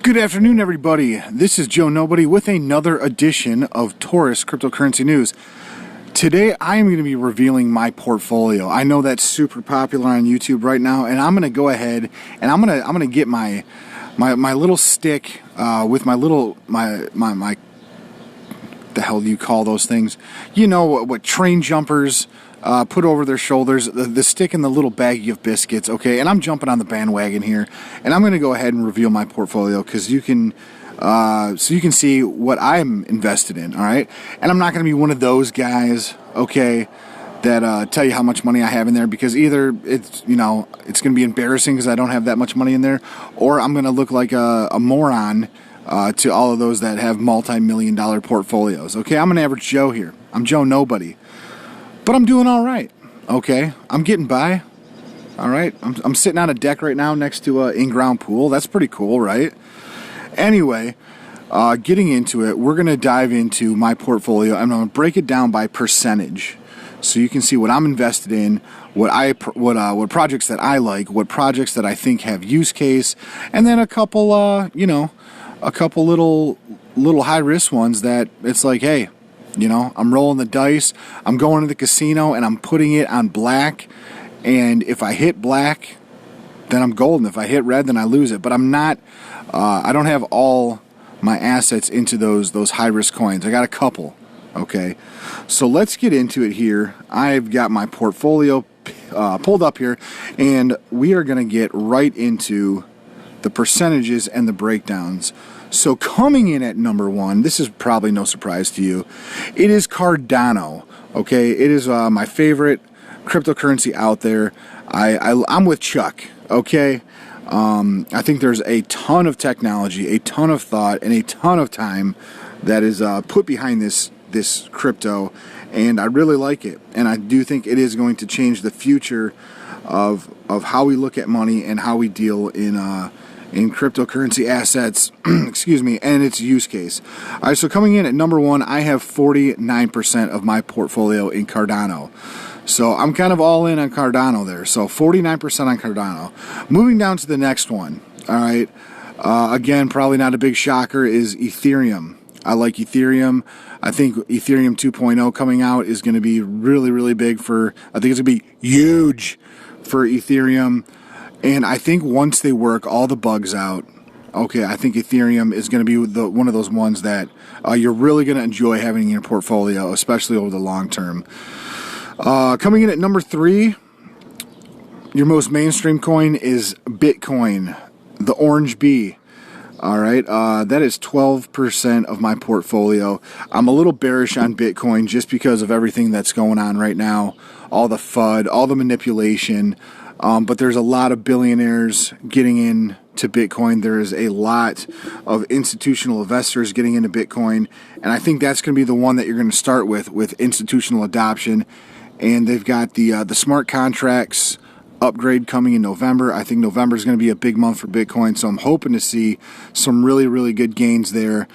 Good afternoon, everybody. This is Joe Nobody with another edition of Taurus Cryptocurrency News. Today, I am going to be revealing my portfolio. I know that's super popular on YouTube right now, and I'm going to go ahead and I'm going to get my little stick with my the hell do you call those things? You know what train jumpers put over their shoulders, the stick and the little baggie of biscuits, okay? And I'm jumping on the bandwagon here, and I'm going to go ahead and reveal my portfolio because you can see what I'm invested in, all right? And I'm not going to be one of those guys, okay, that tell you how much money I have in there, because either it's going to be embarrassing because I don't have that much money in there, or I'm going to look like a moron to all of those that have multi-million-dollar portfolios, okay? I'm an average Joe here. I'm Joe Nobody. But I'm doing all right, okay? I'm getting by, all right? I'm sitting on a deck right now next to an in-ground pool. That's pretty cool, right? Anyway, getting into it, we're going to dive into my portfolio. I'm going to break it down by percentage so you can see what I'm invested in, what projects that I like, what projects that I think have use case, and then a couple little high-risk ones that it's like, hey, I'm rolling the dice, I'm going to the casino, and I'm putting it on black, and if I hit black, then I'm golden. If I hit red, then I lose it. But I'm not, I don't have all my assets into those high-risk coins. I got a couple, okay? So let's get into it here. I've got my portfolio pulled up here, and we are going to get right into the percentages and the breakdowns. So coming in at number one, this is probably no surprise to you, it is Cardano, okay? It is my favorite cryptocurrency out there. I'm with Chuck, okay? I think there's a ton of technology, a ton of thought, and a ton of time that is put behind this crypto, and I really like it. And I do think it is going to change the future of how we look at money and how we deal in cryptocurrency assets, excuse me, and its use case. All right, so coming in at number one, I have 49% of my portfolio in Cardano. So I'm kind of all in on Cardano there. So 49% on Cardano. Moving down to the next one, all right, again, probably not a big shocker, is Ethereum. I like Ethereum. I think Ethereum 2.0 coming out is going to be really, really big I think it's going to be huge for Ethereum. And I think once they work all the bugs out, okay, I think Ethereum is going to be one of those ones that you're really going to enjoy having in your portfolio, especially over the long term. Coming in at number three, your most mainstream coin is Bitcoin, the orange bee. All right, that is 12% of my portfolio. I'm a little bearish on Bitcoin just because of everything that's going on right now, all the FUD, all the manipulation. But there's a lot of billionaires getting into Bitcoin. There is a lot of institutional investors getting into Bitcoin. And I think that's going to be the one that you're going to start with institutional adoption. And they've got the smart contracts upgrade coming in November. I think November is going to be a big month for Bitcoin. So I'm hoping to see some really, really good gains there.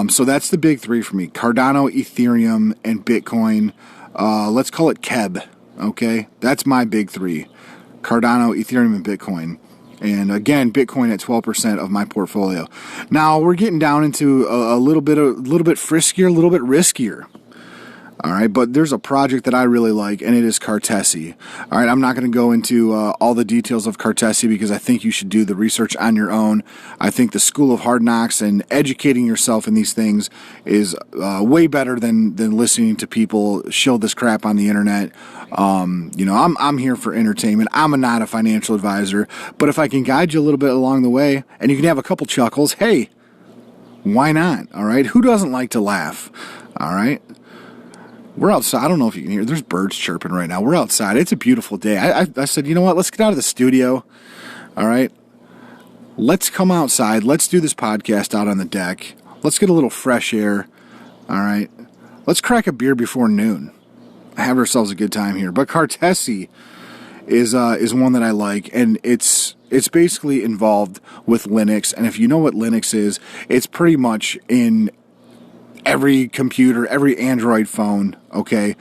So that's the big three for me: Cardano, Ethereum, and Bitcoin. Let's call it KEB. Okay, that's my big three: Cardano, Ethereum, and Bitcoin. And again, Bitcoin at 12% of my portfolio. Now we're getting down into a little bit friskier, a little bit riskier. All right, but there's a project that I really like, and it is Cartesi. All right, I'm not going to go into all the details of Cartesi because I think you should do the research on your own. I think the School of Hard Knocks and educating yourself in these things is way better than listening to people shill this crap on the internet. I'm here for entertainment. I'm not a financial advisor, but if I can guide you a little bit along the way, and you can have a couple chuckles, hey, why not? All right, who doesn't like to laugh? All right. We're outside. I don't know if you can hear. There's birds chirping right now. We're outside. It's a beautiful day. I said, you know what? Let's get out of the studio. All right. Let's come outside. Let's do this podcast out on the deck. Let's get a little fresh air. All right. Let's crack a beer before noon. Have ourselves a good time here. But Cartesi is one that I like, and it's basically involved with Linux. And if you know what Linux is, it's pretty much in every computer, every Android phone, okay,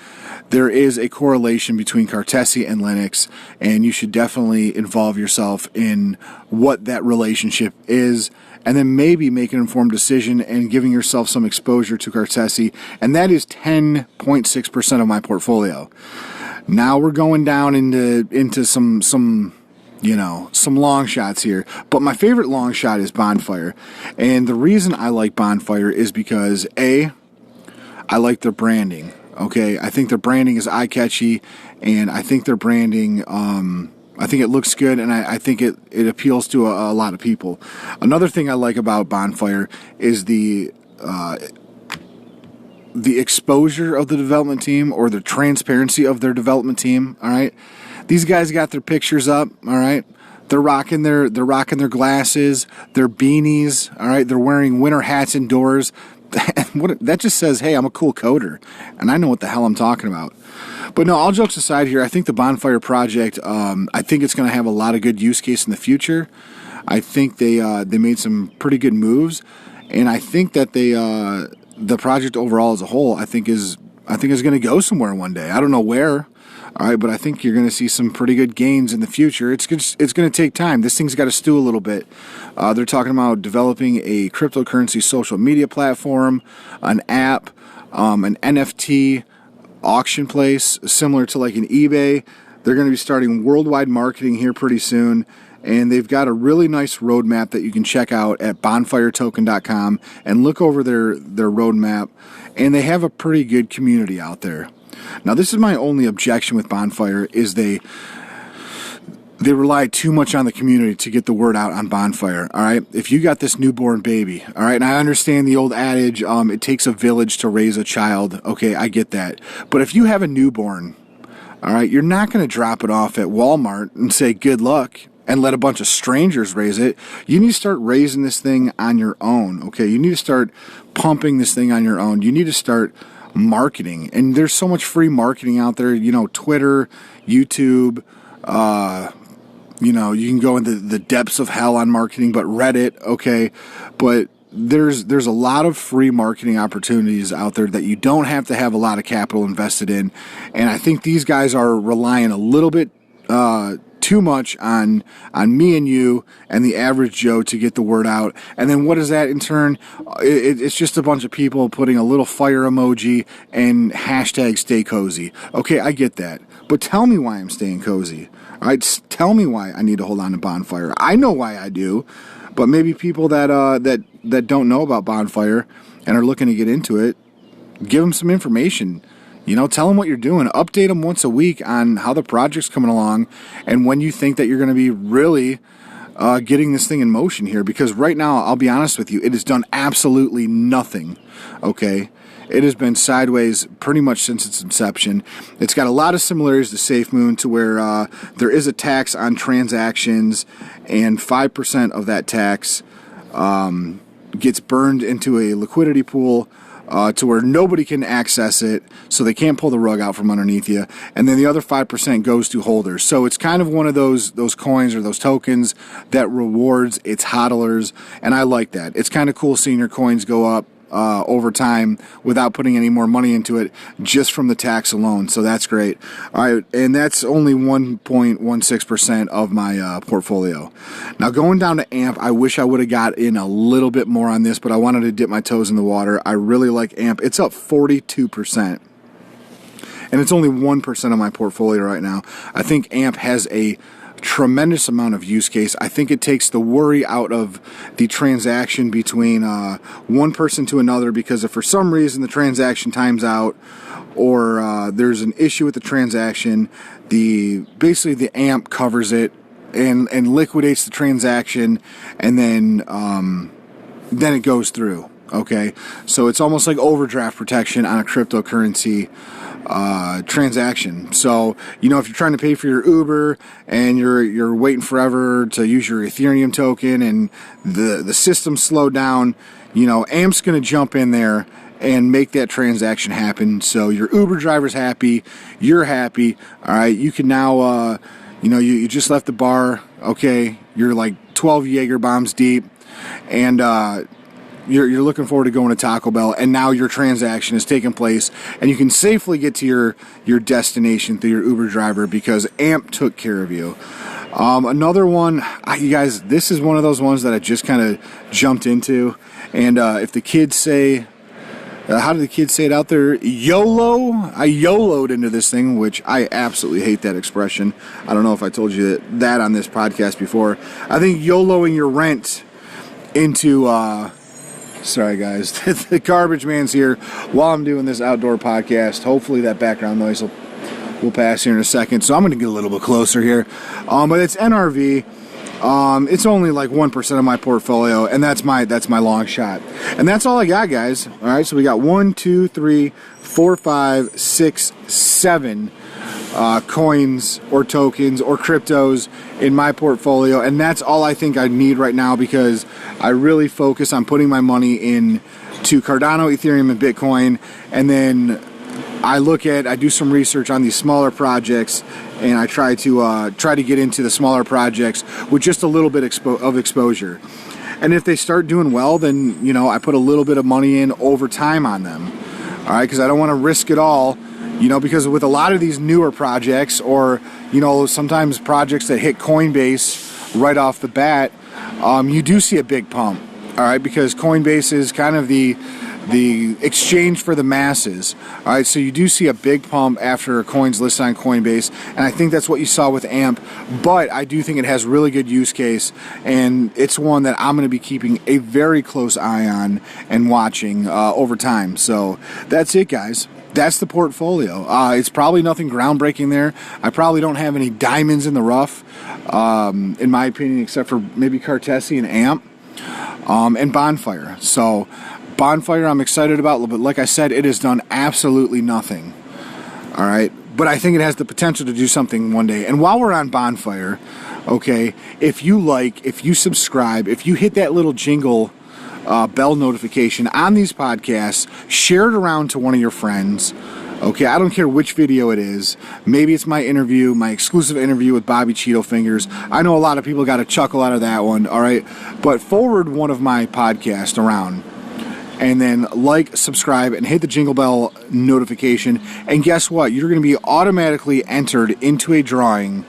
there is a correlation between Cartesi and Linux, and you should definitely involve yourself in what that relationship is, and then maybe make an informed decision and giving yourself some exposure to Cartesi, and that is 10.6% of my portfolio. Now we're going down into some long shots here, but my favorite long shot is Bonfire, and the reason I like Bonfire is because I like their branding. Okay, I think their branding is eye-catchy, and I think their branding, I think it looks good, and I think it appeals to a lot of people. Another thing I like about Bonfire is the exposure of the development team, or the transparency of their development team. All right, these guys got their pictures up. All right, they're rocking their glasses, their beanies. All right, they're wearing winter hats indoors. That just says, hey, I'm a cool coder, and I know what the hell I'm talking about. But no, all jokes aside here, I think the Bonfire project, I think it's going to have a lot of good use case in the future. I think they made some pretty good moves, and I think that the project overall as a whole, I think is going to go somewhere one day. I don't know where. All right, but I think you're going to see some pretty good gains in the future. It's going to take time. This thing's got to stew a little bit. They're talking about developing a cryptocurrency social media platform, an app, an NFT auction place similar to like an eBay. They're going to be starting worldwide marketing here pretty soon, and they've got a really nice roadmap that you can check out at bonfiretoken.com and look over their roadmap, and they have a pretty good community out there. Now, this is my only objection with Bonfire, is they rely too much on the community to get the word out on Bonfire, all right? If you got this newborn baby, all right, and I understand the old adage, it takes a village to raise a child, okay, I get that. But if you have a newborn, all right, you're not going to drop it off at Walmart and say good luck and let a bunch of strangers raise it. You need to start raising this thing on your own, okay? You need to start pumping this thing on your own. You need to start marketing, and there's so much free marketing out there, Twitter, YouTube, you can go into the depths of hell on marketing, but Reddit, okay, but there's a lot of free marketing opportunities out there that you don't have to have a lot of capital invested in, and I think these guys are relying a little bit too much on me and you and the average Joe to get the word out. And then what is that in turn? It's just a bunch of people putting a little fire emoji and hashtag stay cozy. Okay, I get that. But tell me why I'm staying cozy. All right, tell me why I need to hold on to Bonfire. I know why I do, but maybe people that don't know about Bonfire and are looking to get into it, give them some information. Tell them what you're doing. Update them once a week on how the project's coming along and when you think that you're going to be really getting this thing in motion here. Because right now, I'll be honest with you, it has done absolutely nothing, okay? It has been sideways pretty much since its inception. It's got a lot of similarities to SafeMoon, to where there is a tax on transactions, and 5% of that tax gets burned into a liquidity pool, to where nobody can access it, so they can't pull the rug out from underneath you, and then the other 5% goes to holders. So it's kind of one of those coins or those tokens that rewards its hodlers, and I like that. It's kind of cool seeing your coins go up over time without putting any more money into it, just from the tax alone. So that's great. All right, and that's only 1.16% of my portfolio. Now, going down to AMP, I wish I would have got in a little bit more on this, but I wanted to dip my toes in the water. I really like AMP. It's up 42%. And it's only 1% of my portfolio right now. I think AMP has a tremendous amount of use case. I think it takes the worry out of the transaction between one person to another, because if for some reason the transaction times out, or there's an issue with the transaction, basically the AMP covers it and liquidates the transaction, and then it goes through. Okay, so it's almost like overdraft protection on a cryptocurrency transaction. So, if you're trying to pay for your Uber and you're waiting forever to use your Ethereum token and the system slowed down, AMP's going to jump in there and make that transaction happen. So your Uber driver's happy, you're happy. All right, you can now, you just left the bar. Okay, you're like 12 Jaeger bombs deep, and you're looking forward to going to Taco Bell, and now your transaction has taken place, and you can safely get to your destination through your Uber driver because AMP took care of you. Another one, you guys, this is one of those ones that I just kind of jumped into, and if the kids say, how do the kids say it out there? YOLO? I YOLO'd into this thing, which I absolutely hate that expression. I don't know if I told you that on this podcast before. I think YOLOing your rent into, sorry guys, the garbage man's here while I'm doing this outdoor podcast. Hopefully that background noise will pass here in a second. So I'm going to get a little bit closer here. But it's NRV. It's only like 1% of my portfolio, and that's my long shot. And that's all I got, guys. All right, so we got 1, 2, 3, 4, 5, 6, 7 coins or tokens or cryptos in my portfolio, and that's all I think I need right now because I really focus on putting my money into Cardano, Ethereum, and Bitcoin, and then I do some research on these smaller projects, and I try to get into the smaller projects with just a little bit of exposure. And if they start doing well, then I put a little bit of money in over time on them. All right, because I don't want to risk it all. Because with a lot of these newer projects, or sometimes projects that hit Coinbase right off the bat, you do see a big pump. All right, because Coinbase is kind of the exchange for the masses. All right, so you do see a big pump after a coin's listed on Coinbase, and I think that's what you saw with AMP, but I do think it has really good use case, and it's one that I'm going to be keeping a very close eye on and watching over time. So that's it, guys. That's the portfolio. It's probably nothing groundbreaking there. I probably don't have any diamonds in the rough, in my opinion, except for maybe Cartesi and AMP, and Bonfire. So Bonfire I'm excited about, but like I said, it has done absolutely nothing. All right, but I think it has the potential to do something one day. And while we're on Bonfire, okay, if you subscribe, if you hit that little jingle bell notification on these podcasts, share it around to one of your friends. Okay, I don't care which video it is. Maybe it's my interview, my exclusive interview with Bobby Cheeto Fingers. I know a lot of people got a chuckle out of that one, all right? But forward one of my podcasts around, and then subscribe, and hit the jingle bell notification. And guess what? You're going to be automatically entered into a drawing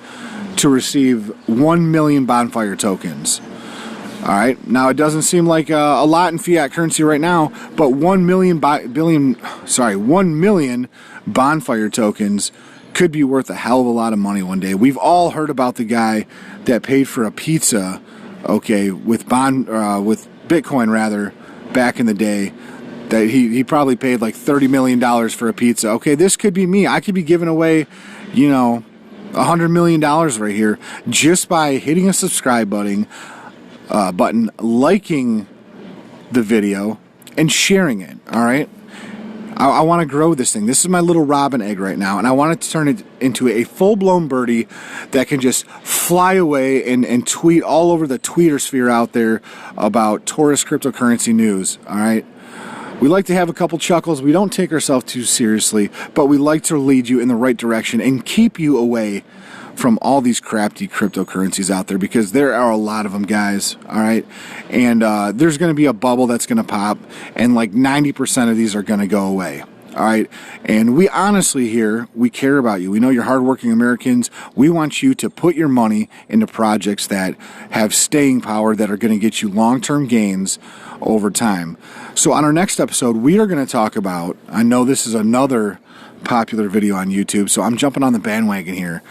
to receive 1 million Bonfire tokens. All right. Now, it doesn't seem like a lot in fiat currency right now, but 1 million Bonfire tokens could be worth a hell of a lot of money one day. We've all heard about the guy that paid for a pizza, okay, with Bitcoin rather, back in the day, that he probably paid like $30 million for a pizza. Okay, this could be me. I could be giving away, $100 million right here just by hitting a subscribe button, liking the video, and sharing it. All right, I want to grow this thing. This is my little robin egg right now, and I want to turn it into a full-blown birdie that can just fly away and tweet all over the tweeter sphere out there about Taurus cryptocurrency news. All right, we like to have a couple chuckles. We don't take ourselves too seriously, but we like to lead you in the right direction and keep you away from all these crafty cryptocurrencies out there, because there are a lot of them, guys. All right, and there's going to be a bubble that's going to pop, and like 90% of these are going to go away. All right, and we honestly here, we care about you. We know you're hardworking Americans. We want you to put your money into projects that have staying power, that are going to get you long-term gains over time. So on our next episode, we are going to talk about, I know this is another popular video on YouTube, so I'm jumping on the bandwagon here,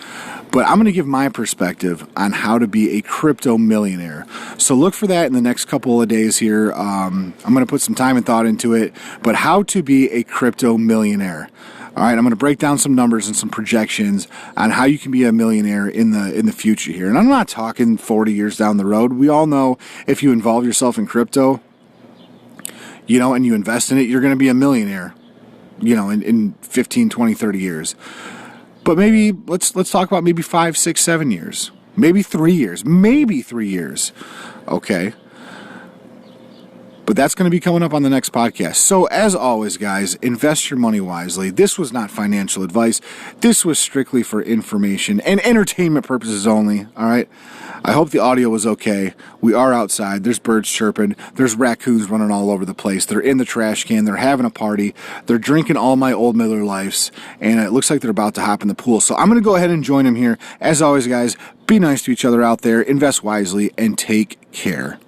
but I'm going to give my perspective on how to be a crypto millionaire. So look for that in the next couple of days here. I'm going to put some time and thought into it, but how to be a crypto millionaire. All right, I'm going to break down some numbers and some projections on how you can be a millionaire in the future here. And I'm not talking 40 years down the road. We all know if you involve yourself in crypto, and you invest in it, you're going to be a millionaire, in 15, 20, 30 years. But maybe let's talk about maybe 5, 6, 7 years, maybe 3 years, okay? But that's going to be coming up on the next podcast. So as always, guys, invest your money wisely. This was not financial advice. This was strictly for information and entertainment purposes only, all right? I hope the audio was okay. We are outside. There's birds chirping. There's raccoons running all over the place. They're in the trash can. They're having a party. They're drinking all my old Miller Lights, and it looks like they're about to hop in the pool. So I'm going to go ahead and join them here. As always, guys, be nice to each other out there, invest wisely, and take care.